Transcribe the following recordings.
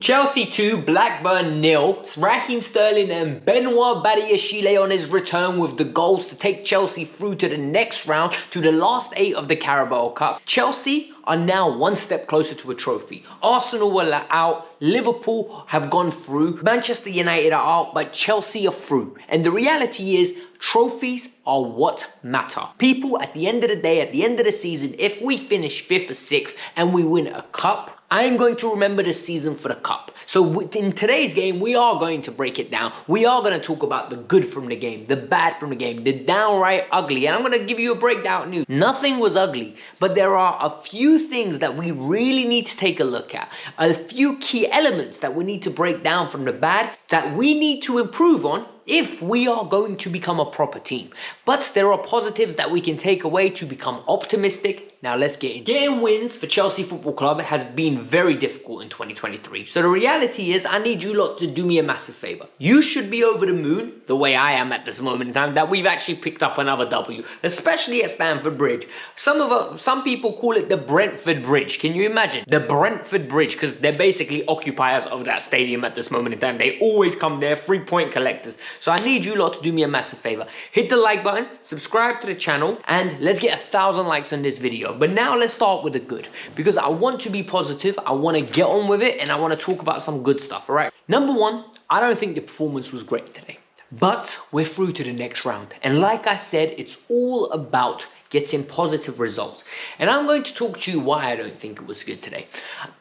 Chelsea 2, Blackburn 0. Raheem Sterling and Benoit Badiashile on his return with the goals to take Chelsea through to the next round, to the last 8 of the Carabao Cup. Chelsea are now one step closer to a trophy. Arsenal were out, Liverpool have gone through, Manchester United are out, but Chelsea are through. And the reality is, trophies are what matter. People, at the end of the day, at the end of the season, if we finish 5th or 6th and we win a cup, I am going to remember this season for the cup. So in today's game, we are going to break it down. We are going to talk about the good from the game, the bad from the game, the downright ugly. And I'm going to give you a breakdown news. Nothing was ugly, but there are a few things that we really need to take a look at. A few key elements that we need to break down from the bad that we need to improve on if we are going to become a proper team. But there are positives that we can take away to become optimistic. Now let's get in. Getting wins for Chelsea Football Club has been very difficult in 2023. So the reality is, I need you lot to do me a massive favor. You should be over the moon, the way I am at this moment in time, that we've actually picked up another W, especially at Stamford Bridge. Some people call it the Brentford Bridge. Can you imagine? The Brentford Bridge, because they're basically occupiers of that stadium at this moment in time. They always come there, 3-point collectors. So I need you lot to do me a massive favor. Hit the like button, subscribe to the channel, and let's get 1,000 likes on this video. But now let's start with the good, because I want to be positive, I want to get on with it, and I want to talk about some good stuff, all right? Number one, I don't think the performance was great today, but we're through to the next round. And like I said, it's all about getting positive results. And I'm going to talk to you why I don't think it was good today.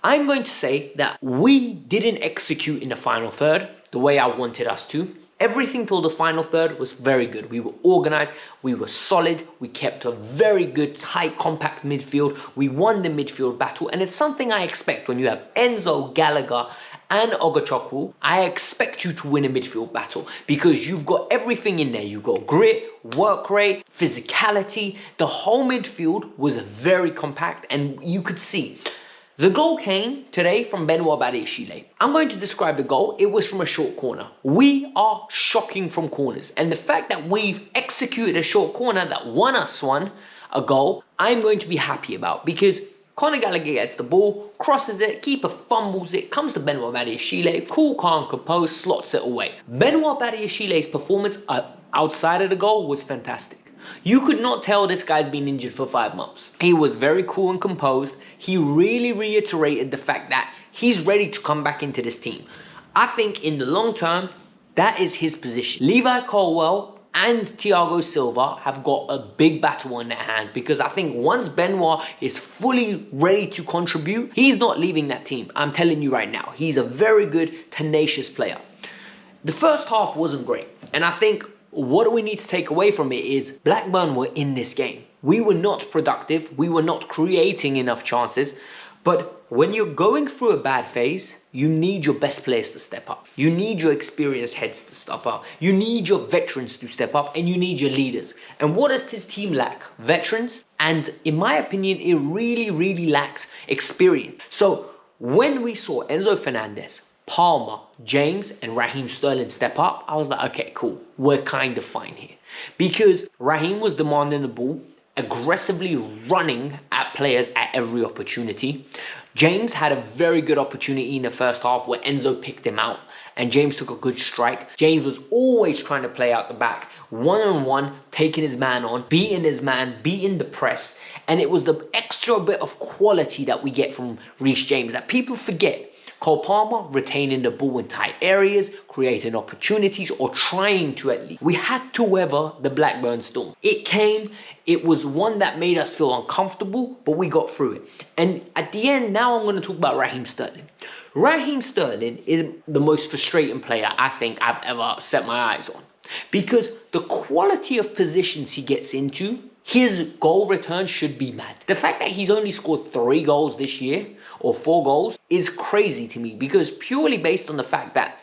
I'm going to say that we didn't execute in the final third the way I wanted us to. Everything till the final third was very good. We were organized, we were solid, we kept a very good, tight, compact midfield. We won the midfield battle, and it's something I expect when you have Enzo, Gallagher, and Ogachukwu. I expect you to win a midfield battle because you've got everything in there. You've got grit, work rate, physicality. The whole midfield was very compact, and you could see the goal came today from Benoit Badiashile. I'm going to describe the goal. It was from a short corner. We are shocking from corners. And the fact that we've executed a short corner that won us a goal, I'm going to be happy about, because Conor Gallagher gets the ball, crosses it, keeper fumbles it, comes to Benoit Badiashile, cool, calm, composed, slots it away. Benoit Badiashile's performance outside of the goal was fantastic. You could not tell this guy's been injured for 5 months. He was very cool and composed. He really reiterated the fact that he's ready to come back into this team. I think in the long term, that is his position. Levi Colwill and Thiago Silva have got a big battle on their hands, because I think once Benoit is fully ready to contribute, he's not leaving that team. I'm telling you right now, he's a very good, tenacious player. The first half wasn't great, and I think what we need to take away from it is Blackburn were in this game. We were not productive. We were not creating enough chances. But when you're going through a bad phase, you need your best players to step up. You need your experienced heads to step up. You need your veterans to step up, and you need your leaders. And what does this team lack? Veterans. And in my opinion, it really lacks experience. So when we saw Enzo Fernandez, Palmer, James, and Raheem Sterling step up, I was like, okay, cool. We're kind of fine here. Because Raheem was demanding the ball, aggressively running at players at every opportunity. James had a very good opportunity in the first half where Enzo picked him out, and James took a good strike. James was always trying to play out the back, one-on-one, taking his man on, beating his man, beating the press. And it was the extra bit of quality that we get from Reece James that people forget. Cole Palmer retaining the ball in tight areas, creating opportunities, or trying to at least. We had to weather the Blackburn storm. It came, it was one that made us feel uncomfortable, but we got through it. And at the end, now I'm going to talk about Raheem Sterling. Raheem Sterling is the most frustrating player I think I've ever set my eyes on, because the quality of positions he gets into, his goal return should be mad. The fact that he's only scored 3 goals this year, or 4 goals, is crazy to me, because purely based on the fact that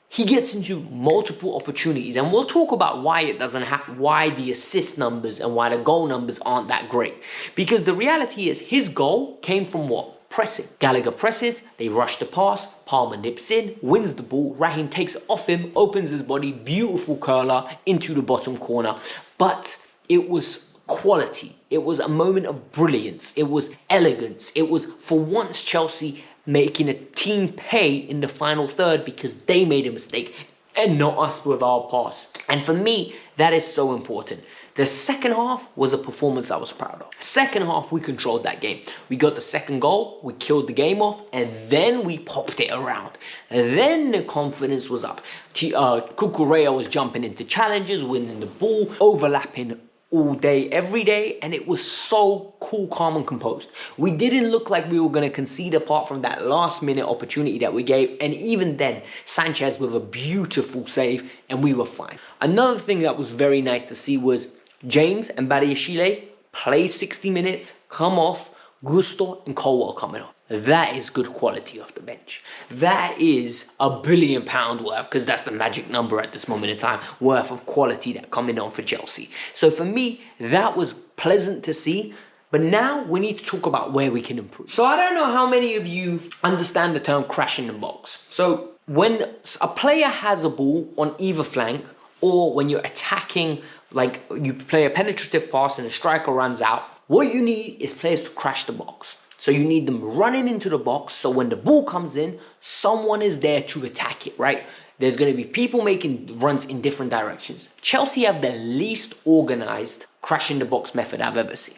he gets into multiple opportunities. And we'll talk about why it doesn't happen, why the assist numbers and why the goal numbers aren't that great. Because the reality is, his goal came from what? Pressing. Gallagher presses, they rush the pass, Palmer nips in, wins the ball, Raheem takes it off him, opens his body, beautiful curler into the bottom corner. But it was quality. It was a moment of brilliance. It was elegance. It was, for once, Chelsea making a team pay in the final third because they made a mistake and not us with our pass. And for me, that is so important. The second half was a performance I was proud of. Second half, we controlled that game. We got the second goal, we killed the game off, and then we popped it around. And then the confidence was up. Cucurella was jumping into challenges, winning the ball, overlapping all day, every day, and it was so cool, calm, and composed. We didn't look like we were going to concede apart from that last-minute opportunity that we gave, and even then, Sanchez with a beautiful save, and we were fine. Another thing that was very nice to see was James and Badiashile played 60 minutes, come off, Gusto and Colwell coming on. That is good quality off the bench. That is £1 billion worth, because that's the magic number at this moment in time, worth of quality that coming on for Chelsea. So for me, that was pleasant to see. But now we need to talk about where we can improve. So I don't know how many of you understand the term crash in the box. So when a player has a ball on either flank, or when you're attacking, like you play a penetrative pass and a striker runs out, what you need is players to crash the box. So you need them running into the box, so when the ball comes in, someone is there to attack it, right? There's going to be people making runs in different directions. Chelsea have the least organized crashing the box method I've ever seen.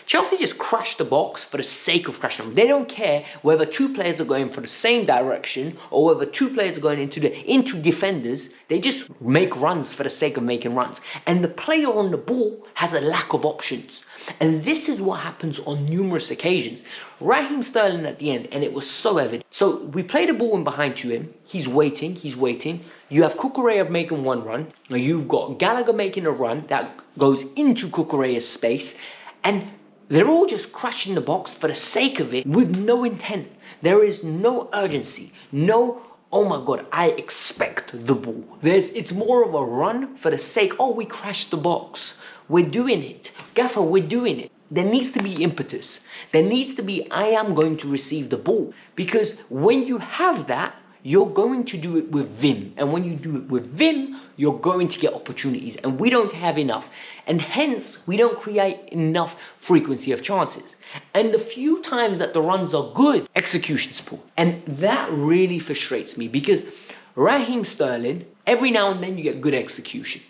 Chelsea just crash the box for the sake of crashing them. They don't care whether two players are going for the same direction or whether two players are going into defenders. They just make runs for the sake of making runs. And the player on the ball has a lack of options. And this is what happens on numerous occasions. Raheem Sterling at the end, and it was so evident. So we play the ball in behind to him. He's waiting. You have Cucurella making one run. Now you've got Gallagher making a run that goes into Cucurella's space. And they're all just crashing the box for the sake of it with no intent. There is no urgency, no, oh my God, I expect the ball. It's more of a run for the sake, oh, we crashed the box. We're doing it. Gaffer, we're doing it. There needs to be impetus. There needs to be, I am going to receive the ball. Because when you have that, you're going to do it with vim. And when you do it with vim, you're going to get opportunities. And we don't have enough. And hence, we don't create enough frequency of chances. And the few times that the runs are good, execution's poor. And that really frustrates me because Raheem Sterling, every now and then you get good execution.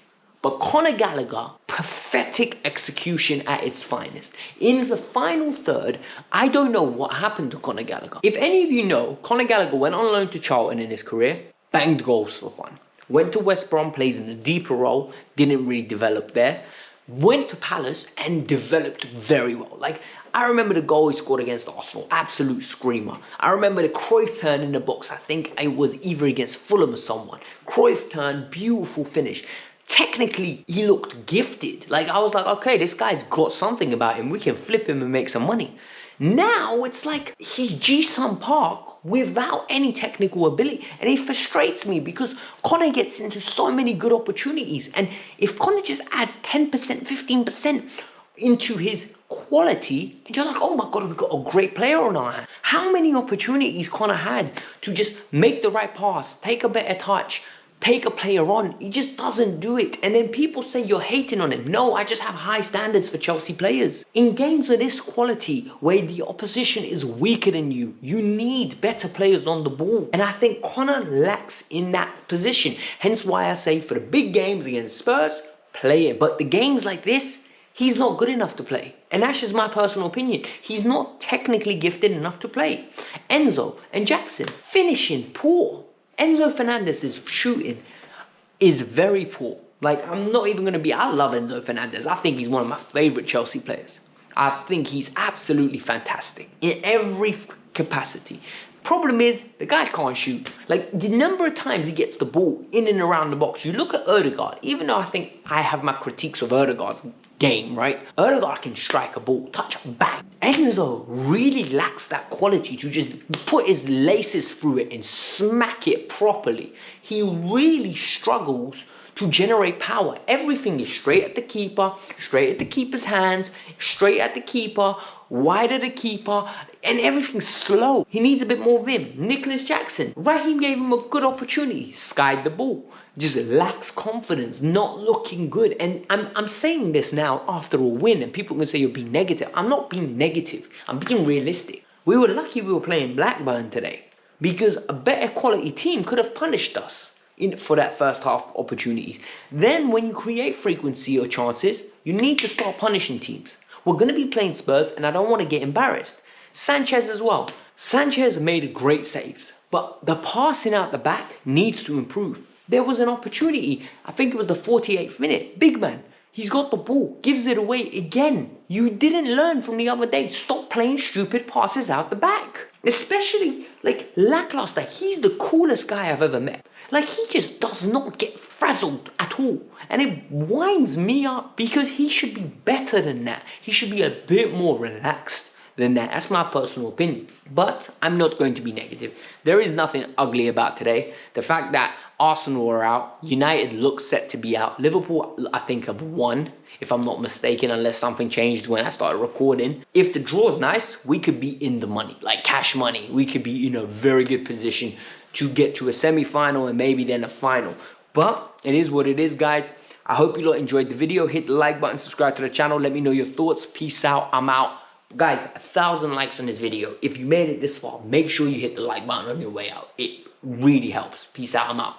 But Conor Gallagher, pathetic execution at its finest. In the final third, I don't know what happened to Conor Gallagher. If any of you know, Conor Gallagher went on loan to Charlton in his career, banged goals for fun. Went to West Brom, played in a deeper role, didn't really develop there. Went to Palace and developed very well. Like, I remember the goal he scored against Arsenal, absolute screamer. I remember the Cruyff turn in the box, I think it was either against Fulham or someone. Cruyff turn, beautiful finish. Technically, he looked gifted. Like, I was like, okay, this guy's got something about him. We can flip him and make some money. Now, it's like he's Ji-Sung Park without any technical ability. And it frustrates me because Conor gets into so many good opportunities. And if Conor just adds 10%, 15% into his quality, and you're like, oh my God, we've got a great player on our hand. How many opportunities Conor had to just make the right pass, take a better touch, take a player on. He just doesn't do it. And then people say you're hating on him. No, I just have high standards for Chelsea players. In games of this quality, where the opposition is weaker than you, you need better players on the ball. And I think Conor lacks in that position. Hence why I say for the big games against Spurs, play him. But the games like this, he's not good enough to play. And that's just my personal opinion. He's not technically gifted enough to play. Enzo and Jackson, finishing poor. Enzo Fernandez's shooting is very poor. Like, I'm not even going to I love Enzo Fernandez. I think he's one of my favourite Chelsea players. I think he's absolutely fantastic in every capacity. Problem is, the guy can't shoot. Like, the number of times he gets the ball in and around the box. You look at Ødegaard, even though I think I have my critiques of Ødegaard's game, right? Ødegaard can strike a ball, touch, bang. Enzo really lacks that quality to just put his laces through it and smack it properly. He really struggles to generate power. Everything is straight at the keeper, straight at the keeper's hands, straight at the keeper, wide at the keeper, and everything's slow. He needs a bit more vim. Nicholas Jackson, Raheem gave him a good opportunity, skied the ball. Just lacks confidence, not looking good. And I'm saying this now after a win, and people can say you're being negative. I'm not being negative. I'm being realistic. We were lucky we were playing Blackburn today, because a better quality team could have punished us for that first half opportunities. Then when you create frequency or chances, you need to start punishing teams. We're going to be playing Spurs, and I don't want to get embarrassed. Sanchez as well. Sanchez made great saves, but the passing out the back needs to improve. There was an opportunity, I think it was the 48th minute. Big man, he's got the ball, gives it away again. You didn't learn from the other day. Stop playing stupid passes out the back. Especially, like, lackluster. He's the coolest guy I've ever met. Like, he just does not get frazzled at all. And it winds me up, because he should be better than that. He should be a bit more relaxed than that. That's my personal opinion. But I'm not going to be negative. There is nothing ugly about today. The fact that Arsenal are out, United look set to be out, Liverpool I think have won, if I'm not mistaken, unless something changed when I started recording. If the draw is nice, we could be in the money, like cash money. We could be in a very good position to get to a semi-final and maybe then a final. But it is what it is, guys. I hope you lot enjoyed the video. Hit the like button, subscribe to the channel. Let me know your thoughts. Peace out. I'm out. Guys, 1,000 likes on this video. If you made it this far, make sure you hit the like button on your way out. It really helps. Peace out. I'm out.